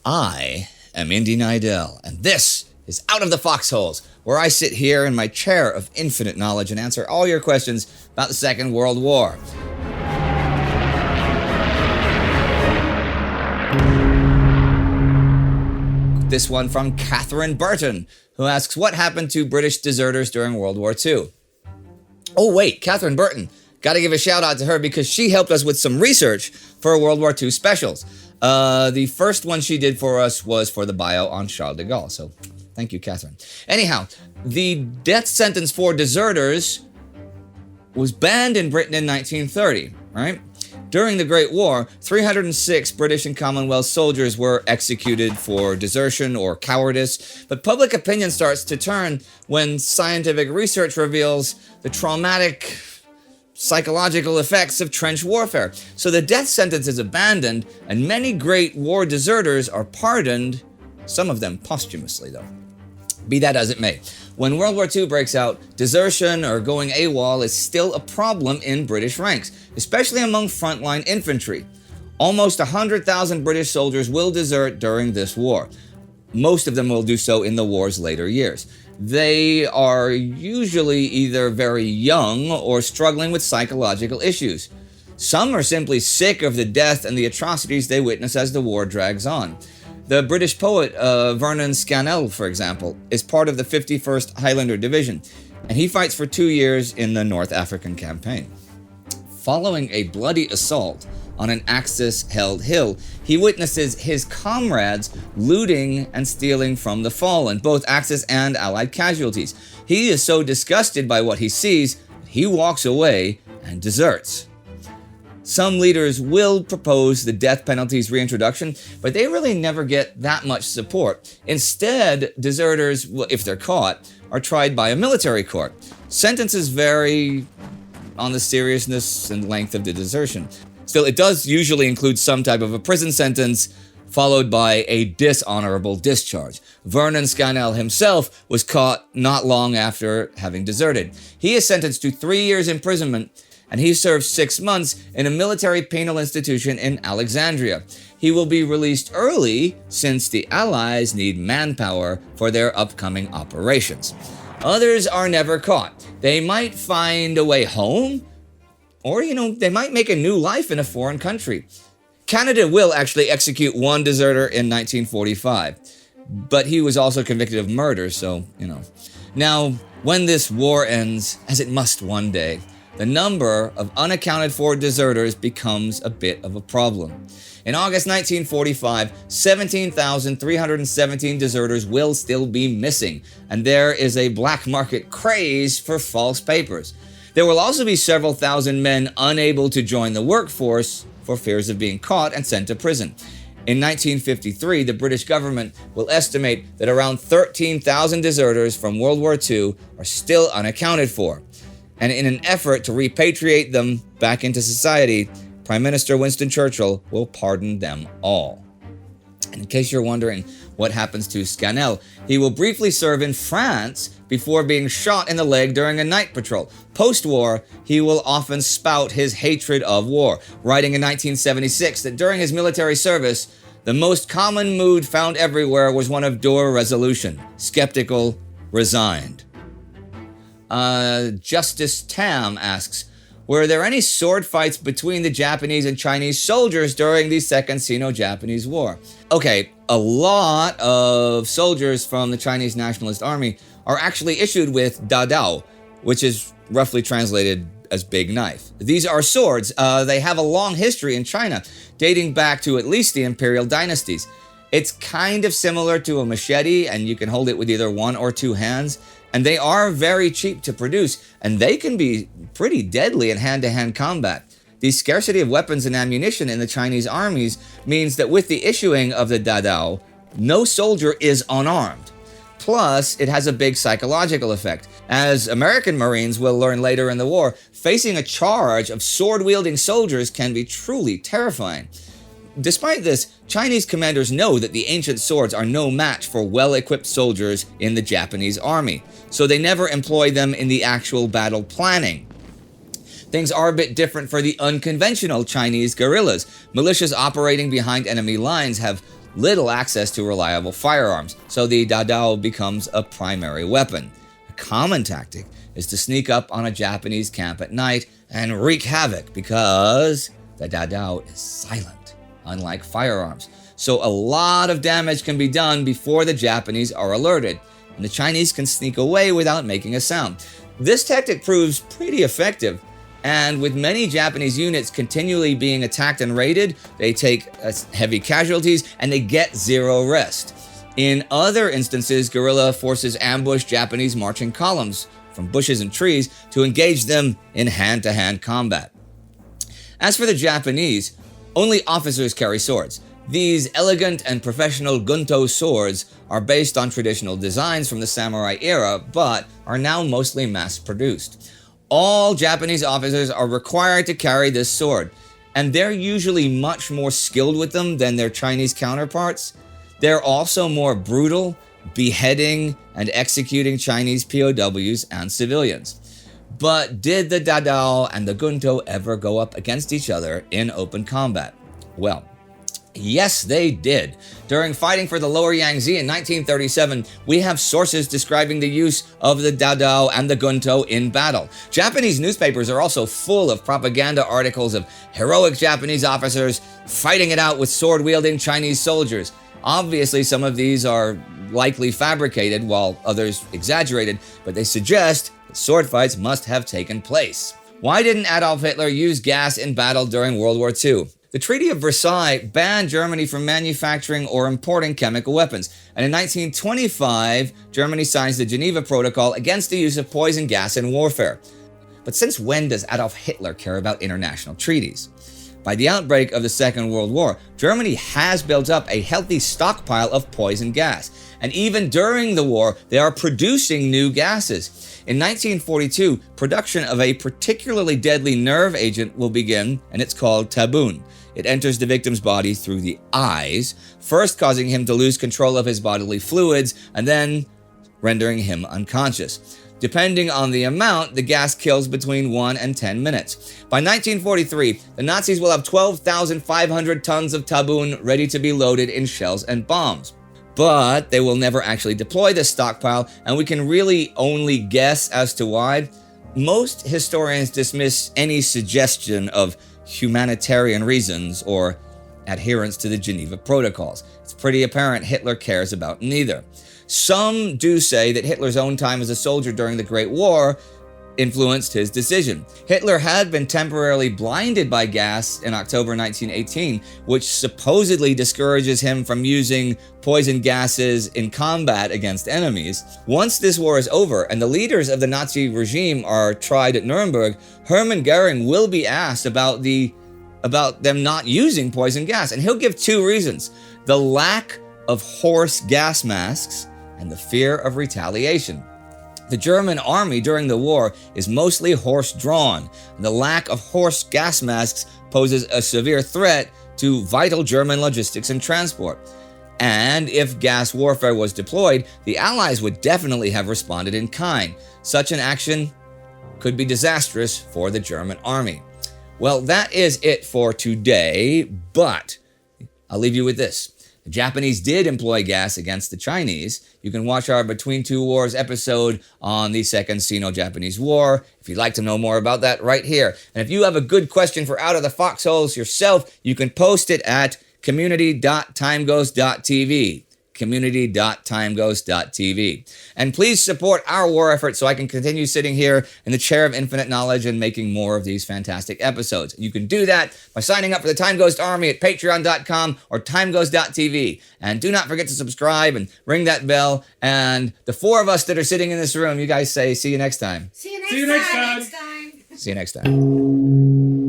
I am Indy Neidell, and this is Out of the Foxholes, where I sit here in my chair of infinite knowledge and answer all your questions about the Second World War. This one from Catherine Burton, who asks, what happened to British deserters during World War II? Oh wait, Catherine Burton. Gotta give a shout out to her because she helped us with some research for World War II specials. The first one she did for us was for the bio on Charles de Gaulle, so thank you, Catherine. Anyhow, the death sentence for deserters was banned in Britain in 1930, right? During the Great War, 306 British and Commonwealth soldiers were executed for desertion or cowardice, but public opinion starts to turn when scientific research reveals the traumatic psychological effects of trench warfare. So the death sentence is abandoned, and many great war deserters are pardoned, some of them posthumously though. Be that as it may, when World War II breaks out, desertion or going AWOL is still a problem in British ranks, especially among frontline infantry. Almost 100,000 British soldiers will desert during this war. Most of them will do so in the war's later years. They are usually either very young or struggling with psychological issues. Some are simply sick of the death and the atrocities they witness as the war drags on. The British poet Vernon Scannell, for example, is part of the 51st Highlander Division, and he fights for 2 years in the North African campaign. Following a bloody assault on an Axis-held hill, he witnesses his comrades looting and stealing from the fallen, both Axis and Allied casualties. He is so disgusted by what he sees, he walks away and deserts. Some leaders will propose the death penalty's reintroduction, but they really never get that much support. Instead, deserters, if they're caught, are tried by a military court. Sentences vary on the seriousness and length of the desertion. Still, it does usually include some type of a prison sentence, followed by a dishonorable discharge. Vernon Scannell himself was caught not long after having deserted. He is sentenced to 3 years imprisonment, and he served 6 months in a military penal institution in Alexandria. He will be released early since the Allies need manpower for their upcoming operations. Others are never caught. They might find a way home, or, they might make a new life in a foreign country. Canada will actually execute one deserter in 1945, but he was also convicted of murder, so, Now, when this war ends, as it must one day, the number of unaccounted for deserters becomes a bit of a problem. In August 1945, 17,317 deserters will still be missing, and there is a black market craze for false papers. There will also be several thousand men unable to join the workforce for fears of being caught and sent to prison. In 1953, the British government will estimate that around 13,000 deserters from World War II are still unaccounted for. And in an effort to repatriate them back into society, Prime Minister Winston Churchill will pardon them all. And in case you're wondering what happens to Scannell, he will briefly serve in France before being shot in the leg during a night patrol. Post-war, he will often spout his hatred of war, writing in 1976 that during his military service, the most common mood found everywhere was one of dour resolution, skeptical, resigned. Justice Tam asks, were there any sword fights between the Japanese and Chinese soldiers during the Second Sino-Japanese War? Okay, a lot of soldiers from the Chinese Nationalist Army are actually issued with dadao, which is roughly translated as big knife. These are swords. They have a long history in China, dating back to at least the Imperial dynasties. It's kind of similar to a machete, and you can hold it with either one or two hands. And they are very cheap to produce, and they can be pretty deadly in hand-to-hand combat. The scarcity of weapons and ammunition in the Chinese armies means that with the issuing of the dadao, no soldier is unarmed. Plus, it has a big psychological effect. As American Marines will learn later in the war, facing a charge of sword-wielding soldiers can be truly terrifying. Despite this, Chinese commanders know that the ancient swords are no match for well-equipped soldiers in the Japanese army, so they never employ them in the actual battle planning. Things are a bit different for the unconventional Chinese guerrillas. Militias operating behind enemy lines have little access to reliable firearms, so the Dadao becomes a primary weapon. A common tactic is to sneak up on a Japanese camp at night and wreak havoc because the Dadao is silent, unlike firearms. So a lot of damage can be done before the Japanese are alerted, and the Chinese can sneak away without making a sound. This tactic proves pretty effective, and with many Japanese units continually being attacked and raided, they take heavy casualties and they get zero rest. In other instances, guerrilla forces ambush Japanese marching columns from bushes and trees to engage them in hand-to-hand combat. As for the Japanese, only officers carry swords. These elegant and professional gunto swords are based on traditional designs from the samurai era, but are now mostly mass-produced. All Japanese officers are required to carry this sword, and they're usually much more skilled with them than their Chinese counterparts. They're also more brutal, beheading and executing Chinese POWs and civilians. But did the Dadao and the gunto ever go up against each other in open combat? Well, yes, they did. During fighting for the Lower Yangtze in 1937, we have sources describing the use of the Dadao and the gunto in battle. Japanese newspapers are also full of propaganda articles of heroic Japanese officers fighting it out with sword-wielding Chinese soldiers. Obviously, some of these are likely fabricated, while others exaggerated, but they suggest that sword fights must have taken place. Why didn't Adolf Hitler use gas in battle during World War II? The Treaty of Versailles banned Germany from manufacturing or importing chemical weapons, and in 1925, Germany signs the Geneva Protocol against the use of poison gas in warfare. But since when does Adolf Hitler care about international treaties? By the outbreak of the Second World War, Germany has built up a healthy stockpile of poison gas, and even during the war, they are producing new gases. In 1942, production of a particularly deadly nerve agent will begin, and it's called taboon. It enters the victim's body through the eyes, first causing him to lose control of his bodily fluids, and then rendering him unconscious. Depending on the amount, the gas kills between 1 and 10 minutes. By 1943, the Nazis will have 12,500 tons of taboon ready to be loaded in shells and bombs. But they will never actually deploy this stockpile, and we can really only guess as to why. Most historians dismiss any suggestion of humanitarian reasons or adherence to the Geneva Protocols. It's pretty apparent Hitler cares about neither. Some do say that Hitler's own time as a soldier during the Great War influenced his decision. Hitler had been temporarily blinded by gas in October 1918, which supposedly discourages him from using poison gases in combat against enemies. Once this war is over and the leaders of the Nazi regime are tried at Nuremberg, Hermann Goering will be asked about them not using poison gas, and he'll give two reasons: the lack of horse gas masks and the fear of retaliation. The German army during the war is mostly horse-drawn, and the lack of horse gas masks poses a severe threat to vital German logistics and transport. And if gas warfare was deployed, the Allies would definitely have responded in kind. Such an action could be disastrous for the German army. Well, that is it for today, but I'll leave you with this. The Japanese did employ gas against the Chinese. You can watch our Between Two Wars episode on the Second Sino-Japanese War if you'd like to know more about that right here. And if you have a good question for Out of the Foxholes yourself, you can post it at community.timegoes.tv. community.timegoes.tv. And please support our war effort so I can continue sitting here in the chair of infinite knowledge and making more of these fantastic episodes. You can do that by signing up for the Time Ghost Army at patreon.com or timegoes.tv. And do not forget to subscribe and ring that bell. And the four of us that are sitting in this room, you guys say, see you next time. See you next time. See you next time.